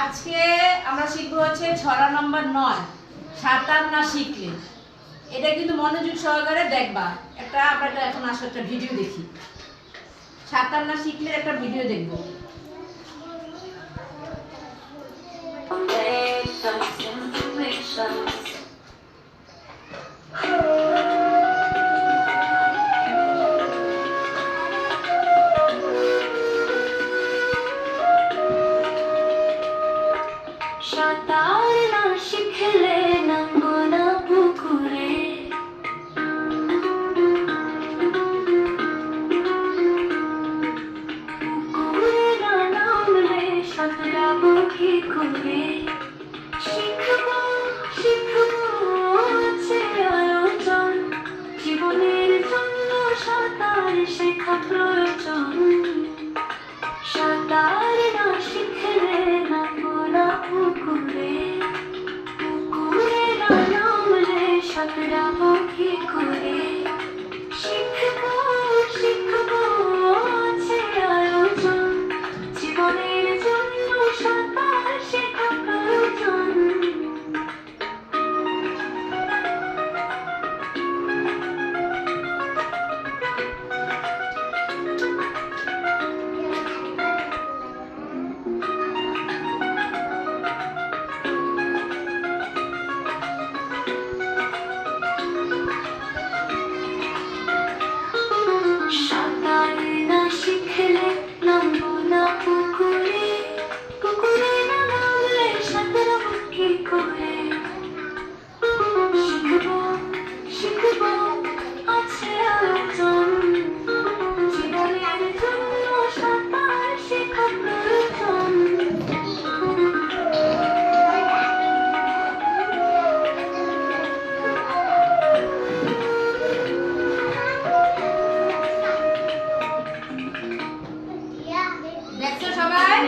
আজকে আমরা শিখবো হচ্ছে ছড়া নম্বর 9 সাঁতার না শিখলে। এটা কিন্তু মনোযোগ সহকারে দেখবা। আমরা এখন আসলে একটা ভিডিও দেখি। সাঁতার না শিখলে একটা ভিডিও দেখবো। সাঁতার না শিখলে নামবো না পুকুরে, পুকুরে না নামলে সাঁতরাবো কি করে? শিখবো শিখবো আছে আয়োজন, জীবনের জন্য সাঁতার শেখা প্রয়োজন। সাঁতার না শিখলে নামবো না পুকুরে, পুকুরে না নামলে সাঁতরাবো কি করে? শিখবো শিখবো আছে আয়োজন, জীবনের জন্য সাঁতার শেখা প্রয়োজন। সাঁতার না শিখলে নামবো না পুকুরে, পুকুরে না নামলে সাঁতরাবো কি করে? শিখবো শিখবো আছে আয়োজন, জীবনের জন্য সাঁতার শেখা প্রয়োজন। দেখছো সবাই?